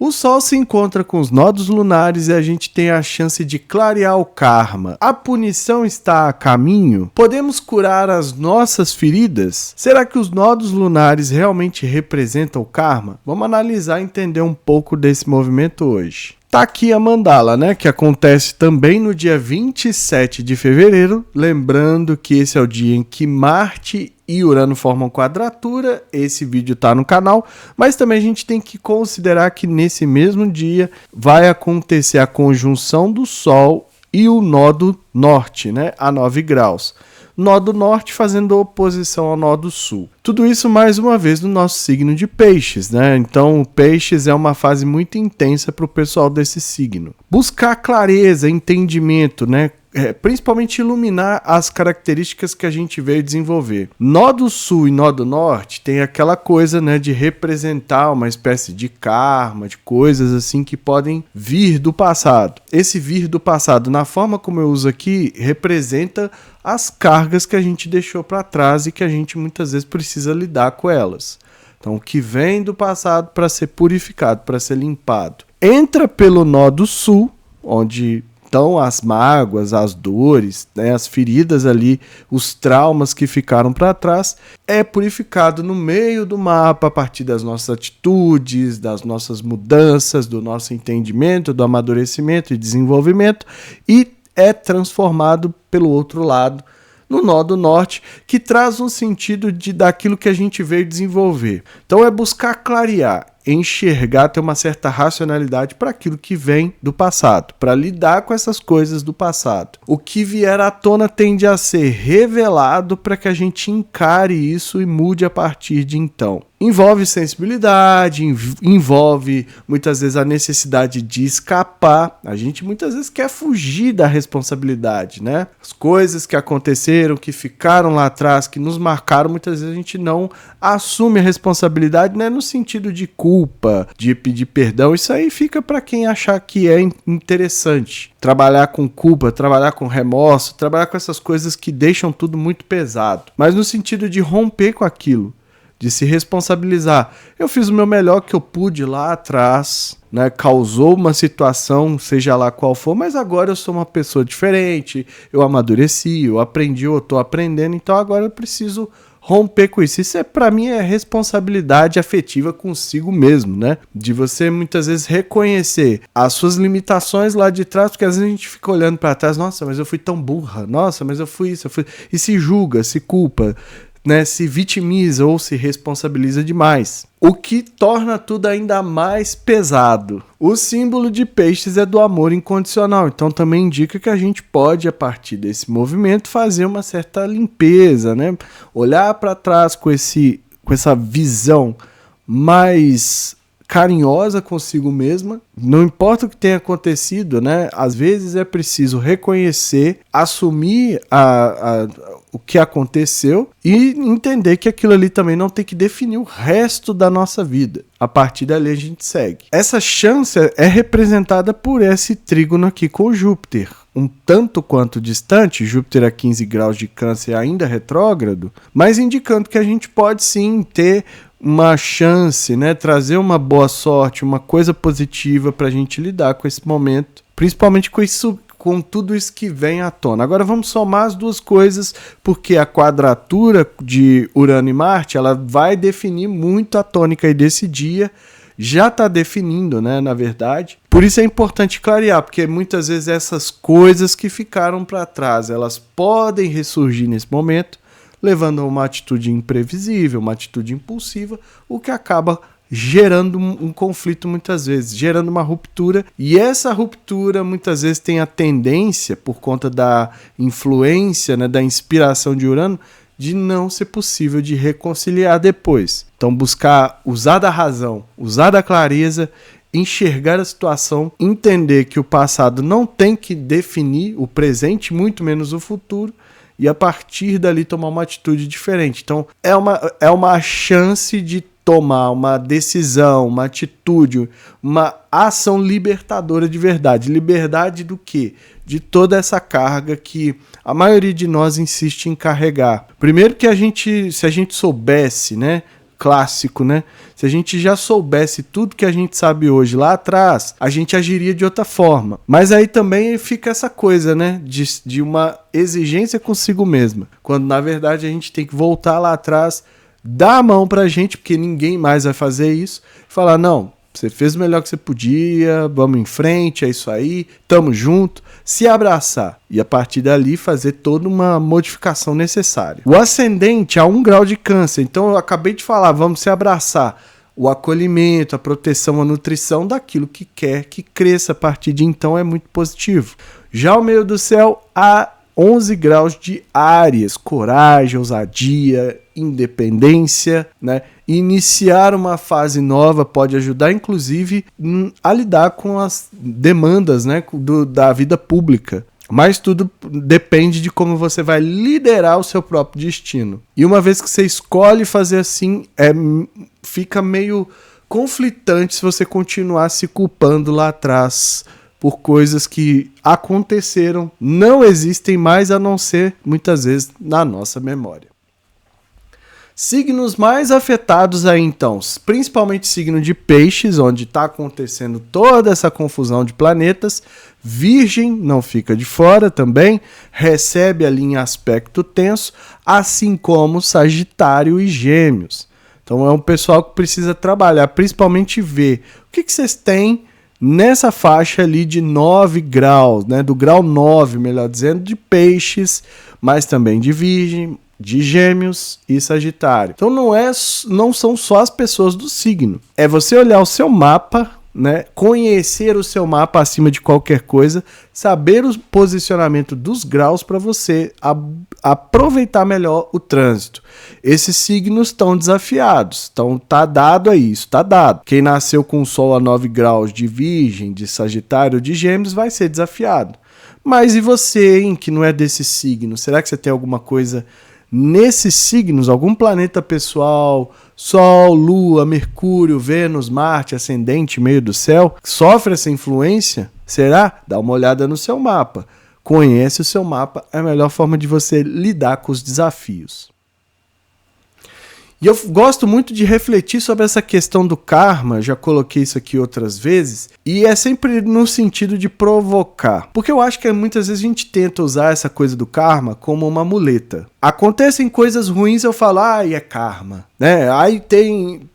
O Sol se encontra com os nodos lunares e a gente tem a chance de clarear o karma. A punição está a caminho? Podemos curar as nossas feridas? Será que os nodos lunares realmente representam o karma? Vamos analisar e entender um pouco desse movimento hoje. Tá aqui a mandala, né, que acontece também no dia 27 de fevereiro, lembrando que esse é o dia em que Marte e Urano formam quadratura. Esse vídeo tá no canal, mas também a gente tem que considerar que nesse mesmo dia vai acontecer a conjunção do Sol e o nódo norte, né, a 9 graus. Nódo norte fazendo oposição ao nódo sul. Tudo isso mais uma vez no nosso signo de peixes, né? Então, peixes é uma fase muito intensa para o pessoal desse signo. Buscar clareza, entendimento, né? Principalmente iluminar as características que a gente veio desenvolver. Nódo sul e nódo norte tem aquela coisa, né, de representar uma espécie de karma, de coisas assim que podem vir do passado. Esse vir do passado, na forma como eu uso aqui, representa as cargas que a gente deixou para trás e que a gente muitas vezes precisa lidar com elas. Então, o que vem do passado para ser purificado, para ser limpado, entra pelo nódo sul, onde então, as mágoas, as dores, né, as feridas ali, os traumas que ficaram para trás, é purificado no meio do mapa a partir das nossas atitudes, das nossas mudanças, do nosso entendimento, do amadurecimento e desenvolvimento, e é transformado pelo outro lado, no nódo norte, que traz um sentido daquilo que a gente veio desenvolver. Então, é buscar clarear, enxergar, ter uma certa racionalidade para aquilo que vem do passado, para lidar com essas coisas do passado. O que vier à tona tende a ser revelado para que a gente encare isso e mude a partir de então. Envolve sensibilidade, envolve muitas vezes a necessidade de escapar. A gente muitas vezes quer fugir da responsabilidade, né? As coisas que aconteceram, que ficaram lá atrás, que nos marcaram, muitas vezes a gente não assume a responsabilidade, né? No sentido de culpa, de pedir perdão. Isso aí fica para quem achar que é interessante. Trabalhar com culpa, trabalhar com remorso, trabalhar com essas coisas que deixam tudo muito pesado. Mas no sentido de romper com aquilo, de se responsabilizar. Eu fiz o meu melhor que eu pude lá atrás, né? Causou uma situação, seja lá qual for, mas agora eu sou uma pessoa diferente, eu amadureci, eu aprendi, eu estou aprendendo, então agora eu preciso romper com isso. Isso para mim é responsabilidade afetiva consigo mesmo, né? De você muitas vezes reconhecer as suas limitações lá de trás, porque às vezes a gente fica olhando para trás, nossa, mas eu fui tão burra, nossa, mas eu fui isso, e se julga, se culpa, né, se vitimiza ou se responsabiliza demais, o que torna tudo ainda mais pesado. O símbolo de peixes é do amor incondicional, então também indica que a gente pode, a partir desse movimento, fazer uma certa limpeza, né? Olhar para trás com essa visão mais carinhosa consigo mesma, não importa o que tenha acontecido, né? Às vezes é preciso reconhecer, assumir o que aconteceu e entender que aquilo ali também não tem que definir o resto da nossa vida. A partir dali a gente segue. Essa chance é representada por esse trígono aqui com Júpiter, um tanto quanto distante, Júpiter a 15 graus de Câncer ainda retrógrado, mas indicando que a gente pode sim ter uma chance, né, trazer uma boa sorte, uma coisa positiva para a gente lidar com esse momento, principalmente com isso, com tudo isso que vem à tona. Agora vamos somar as duas coisas, porque a quadratura de Urano e Marte, ela vai definir muito a tônica aí desse dia, já está definindo, né, na verdade. Por isso é importante clarear, porque muitas vezes essas coisas que ficaram para trás, elas podem ressurgir nesse momento, levando a uma atitude imprevisível, uma atitude impulsiva, o que acaba gerando um conflito muitas vezes, gerando uma ruptura, e essa ruptura muitas vezes tem a tendência, por conta da influência, né, da inspiração de Urano, de não ser possível de reconciliar depois. Então buscar usar da razão, usar da clareza, enxergar a situação, entender que o passado não tem que definir o presente, muito menos o futuro, e a partir dali tomar uma atitude diferente. Então é uma chance de tomar uma decisão, uma atitude, uma ação libertadora de verdade. Liberdade do quê? De toda essa carga que a maioria de nós insiste em carregar. Primeiro que se a gente soubesse, né, clássico, né? Se a gente já soubesse tudo que a gente sabe hoje lá atrás, a gente agiria de outra forma. Mas aí também fica essa coisa, né? De uma exigência consigo mesma. Quando na verdade a gente tem que voltar lá atrás, dar a mão pra gente, porque ninguém mais vai fazer isso, e falar, não, você fez o melhor que você podia, vamos em frente, é isso aí, tamo junto, se abraçar. E a partir dali fazer toda uma modificação necessária. O ascendente a 1 grau de câncer, então eu acabei de falar, vamos se abraçar. O acolhimento, a proteção, a nutrição daquilo que quer que cresça a partir de então é muito positivo. Já o meio do céu a 11 graus de Áries, coragem, ousadia, independência, né? Iniciar uma fase nova pode ajudar, inclusive, a lidar com as demandas, né, da vida pública. Mas tudo depende de como você vai liderar o seu próprio destino. E uma vez que você escolhe fazer assim, fica meio conflitante se você continuar se culpando lá atrás por coisas que aconteceram, não existem mais a não ser, muitas vezes, na nossa memória. Signos mais afetados aí então, principalmente signo de peixes, onde está acontecendo toda essa confusão de planetas. Virgem não fica de fora também, recebe ali em aspecto tenso, assim como Sagitário e Gêmeos. Então é um pessoal que precisa trabalhar, principalmente ver o que vocês têm nessa faixa ali de 9 graus, né? Do grau 9, melhor dizendo, de peixes, mas também de Virgem, de Gêmeos e Sagitário. Então não são só as pessoas do signo. É você olhar o seu mapa, né? Conhecer o seu mapa acima de qualquer coisa, saber o posicionamento dos graus para você aproveitar melhor o trânsito. Esses signos estão desafiados, então tá dado aí, isso tá dado. Quem nasceu com o Sol a 9 graus de Virgem, de Sagitário, de Gêmeos vai ser desafiado. Mas e você, hein, que não é desse signo? Será que você tem alguma coisa nesses signos, algum planeta pessoal, Sol, Lua, Mercúrio, Vênus, Marte, ascendente, meio do céu, sofre essa influência? Será? Dá uma olhada no seu mapa. Conhece o seu mapa, é a melhor forma de você lidar com os desafios. E eu gosto muito de refletir sobre essa questão do karma, já coloquei isso aqui outras vezes, e é sempre no sentido de provocar. Porque eu acho que muitas vezes a gente tenta usar essa coisa do karma como uma muleta. Acontecem coisas ruins, eu falo, é karma, né? Aí tem,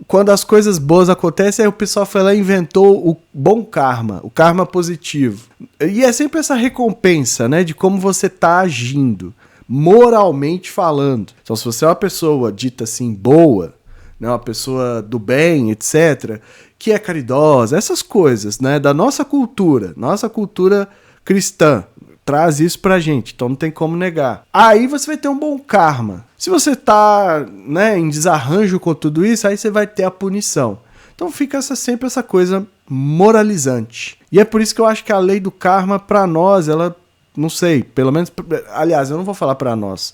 quando as coisas boas acontecem, aí o pessoal foi lá e inventou o bom karma, o karma positivo. E é sempre essa recompensa, né, de como você está agindo, moralmente falando. Então, se você é uma pessoa dita assim boa, né, uma pessoa do bem, etc., que é caridosa, essas coisas, né, da nossa cultura cristã, traz isso pra gente, então não tem como negar. Aí você vai ter um bom karma. Se você tá, né, em desarranjo com tudo isso, aí você vai ter a punição. Então fica sempre essa coisa moralizante. E é por isso que eu acho que a lei do karma, pra nós, ela, não sei, pelo menos, aliás, eu não vou falar pra nós,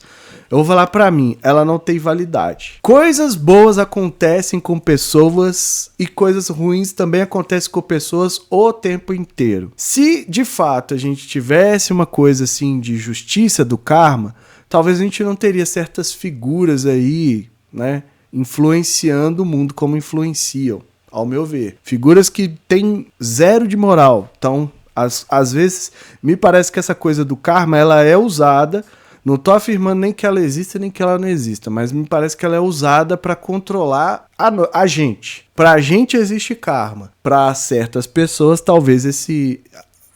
eu vou falar pra mim, ela não tem validade. Coisas boas acontecem com pessoas e coisas ruins também acontecem com pessoas o tempo inteiro. Se de fato a gente tivesse uma coisa assim de justiça do karma, talvez a gente não teria certas figuras aí, né, influenciando o mundo como influenciam, ao meu ver. Figuras que têm zero de moral. Então, às vezes, me parece que essa coisa do karma, ela é usada, não tô afirmando nem que ela exista, nem que ela não exista, mas me parece que ela é usada para controlar a gente. Pra gente existe karma. Pra certas pessoas, talvez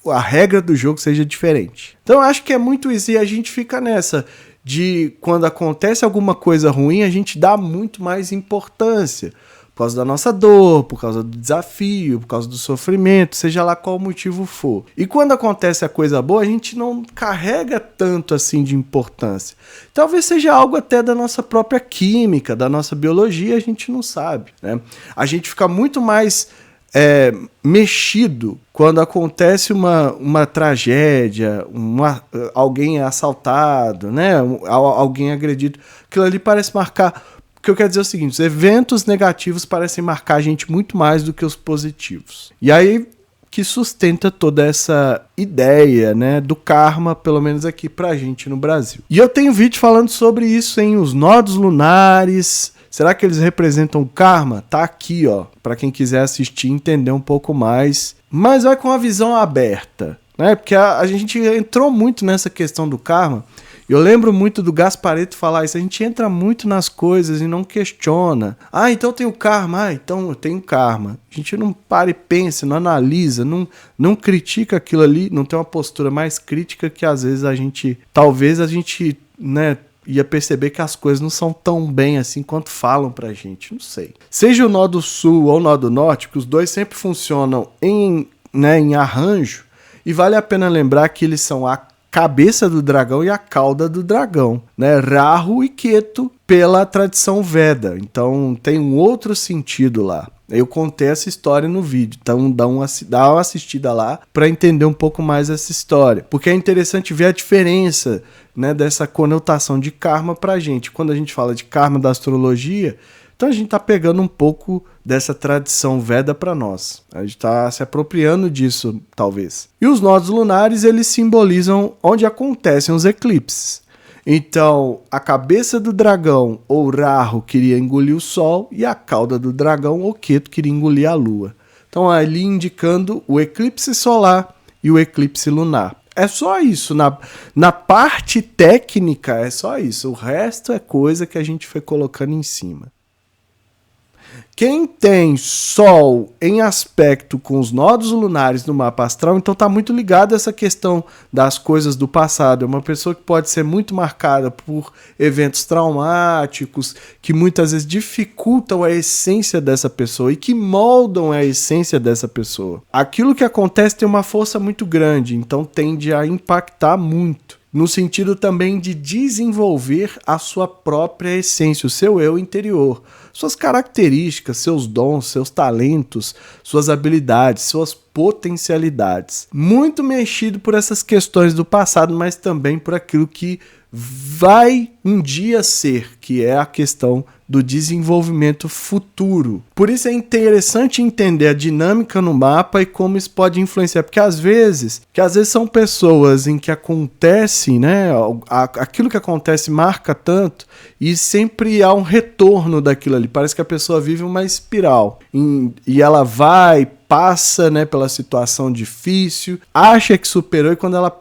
a regra do jogo seja diferente. Então, eu acho que é muito isso, e a gente fica nessa de quando acontece alguma coisa ruim, a gente dá muito mais importância. Por causa da nossa dor, por causa do desafio, por causa do sofrimento, seja lá qual o motivo for. E quando acontece a coisa boa, a gente não carrega tanto assim de importância. Talvez seja algo até da nossa própria química, da nossa biologia, a gente não sabe, né? A gente fica muito mais mexido quando acontece uma tragédia, alguém é assaltado, né? Alguém é agredido. Aquilo ali parece marcar. O que eu quero dizer é o seguinte, os eventos negativos parecem marcar a gente muito mais do que os positivos. E aí, o que sustenta toda essa ideia, né, do karma, pelo menos aqui pra gente no Brasil. E eu tenho vídeo falando sobre isso, hein, os nodos lunares. Será que eles representam o karma? Tá aqui, ó, para quem quiser assistir e entender um pouco mais. Mas vai com a visão aberta, né? Porque a gente entrou muito nessa questão do karma. Eu lembro muito do Gasparetto falar isso. A gente entra muito nas coisas e não questiona. Ah, então eu tenho karma. Ah, então eu tenho karma. A gente não para e pensa, não analisa, não critica aquilo ali, não tem uma postura mais crítica que às vezes talvez a gente, né, ia perceber que as coisas não são tão bem assim quanto falam pra gente, não sei. Seja o nó do sul ou o nó do norte, que os dois sempre funcionam em arranjo, e vale a pena lembrar que eles são a cabeça do dragão e a cauda do dragão, né? Rahu e Ketu pela tradição Veda, então tem um outro sentido lá. Eu contei essa história no vídeo, então dá uma assistida lá para entender um pouco mais essa história, porque é interessante ver a diferença, né, dessa conotação de karma pra gente. Quando a gente fala de karma da astrologia, então a gente tá pegando um pouco dessa tradição Veda para nós. A gente tá se apropriando disso, talvez. E os nodos lunares, eles simbolizam onde acontecem os eclipses. Então, a cabeça do dragão, ou Rahu, queria engolir o Sol, e a cauda do dragão, ou Ketu, queria engolir a Lua. Então, ali indicando o eclipse solar e o eclipse lunar. É só isso. Na parte técnica, é só isso. O resto é coisa que a gente foi colocando em cima. Quem tem Sol em aspecto com os nodos lunares no mapa astral, então está muito ligado a essa questão das coisas do passado. É uma pessoa que pode ser muito marcada por eventos traumáticos, que muitas vezes dificultam a essência dessa pessoa e que moldam a essência dessa pessoa. Aquilo que acontece tem uma força muito grande, então tende a impactar muito. No sentido também de desenvolver a sua própria essência, o seu eu interior, suas características, seus dons, seus talentos, suas habilidades, suas potencialidades. Muito mexido por essas questões do passado, mas também por aquilo que vai um dia ser, que é a questão do desenvolvimento futuro. Por isso é interessante entender a dinâmica no mapa e como isso pode influenciar, porque às vezes são pessoas em que acontece, né, aquilo que acontece marca tanto e sempre há um retorno daquilo ali. Parece que a pessoa vive uma espiral e ela passa, né, pela situação difícil, acha que superou e quando ela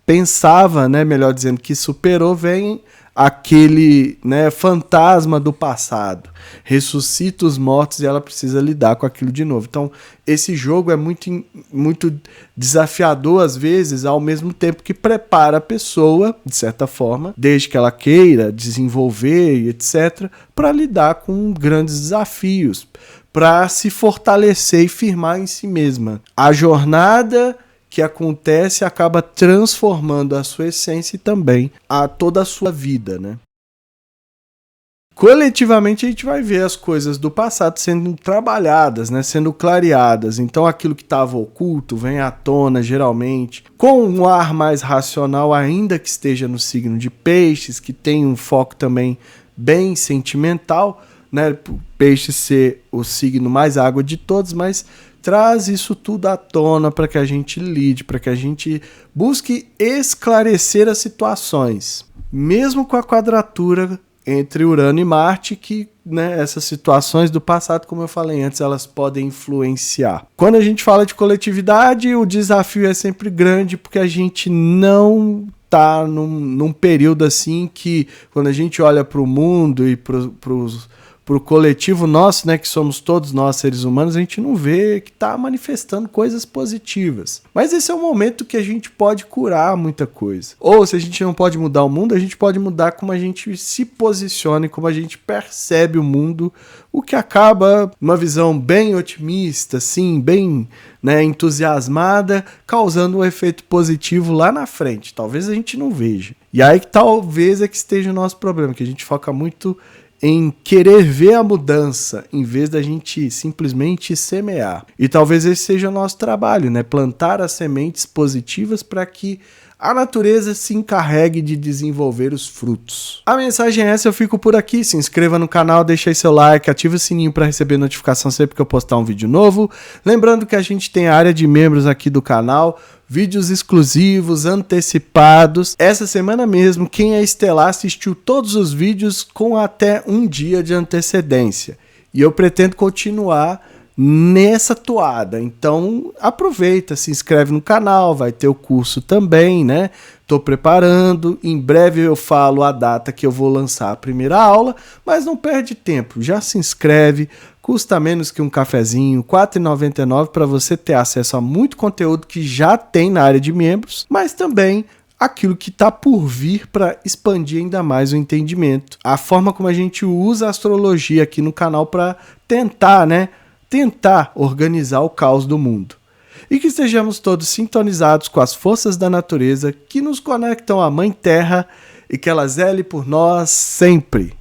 pensava, né, melhor dizendo, que superou, vem aquele, né, fantasma do passado, ressuscita os mortos e ela precisa lidar com aquilo de novo. Então, esse jogo é muito desafiador às vezes, ao mesmo tempo que prepara a pessoa, de certa forma, desde que ela queira desenvolver e etc., para lidar com grandes desafios, para se fortalecer e firmar em si mesma. A jornada que acontece acaba transformando a sua essência e também a toda a sua vida, né? Coletivamente a gente vai ver as coisas do passado sendo trabalhadas, né, sendo clareadas. Então aquilo que estava oculto vem à tona geralmente, com um ar mais racional, ainda que esteja no signo de Peixes, que tem um foco também bem sentimental, né? Peixe ser o signo mais água de todos, mas traz isso tudo à tona para que a gente lide, para que a gente busque esclarecer as situações, mesmo com a quadratura entre Urano e Marte, que, né, essas situações do passado, como eu falei antes, elas podem influenciar. Quando a gente fala de coletividade, o desafio é sempre grande, porque a gente não está num período assim que, quando a gente olha para o mundo e para o coletivo nosso, né, que somos todos nós seres humanos, a gente não vê que está manifestando coisas positivas. Mas esse é o momento que a gente pode curar muita coisa. Ou se a gente não pode mudar o mundo, a gente pode mudar como a gente se posiciona e como a gente percebe o mundo, o que acaba uma visão bem otimista, assim, bem, né, entusiasmada, causando um efeito positivo lá na frente. Talvez a gente não veja. E aí que talvez é que esteja o nosso problema, que a gente foca muito em querer ver a mudança, em vez da gente simplesmente semear. E talvez esse seja o nosso trabalho, né? Plantar as sementes positivas para que a natureza se encarregue de desenvolver os frutos. A mensagem é essa, eu fico por aqui. Se inscreva no canal, deixa aí seu like, ativa o sininho para receber notificação sempre que eu postar um vídeo novo. Lembrando que a gente tem a área de membros aqui do canal, vídeos exclusivos, antecipados. Essa semana mesmo, quem é Estelar assistiu todos os vídeos com até um dia de antecedência. E eu pretendo continuar nessa toada, então aproveita, se inscreve no canal, vai ter o curso também, né? Tô preparando, em breve eu falo a data que eu vou lançar a primeira aula, mas não perde tempo, já se inscreve, custa menos que um cafezinho, R$ 4,99 para você ter acesso a muito conteúdo que já tem na área de membros, mas também aquilo que está por vir para expandir ainda mais o entendimento, a forma como a gente usa a astrologia aqui no canal para tentar organizar o caos do mundo. E que estejamos todos sintonizados com as forças da natureza que nos conectam à Mãe Terra e que ela zele por nós sempre.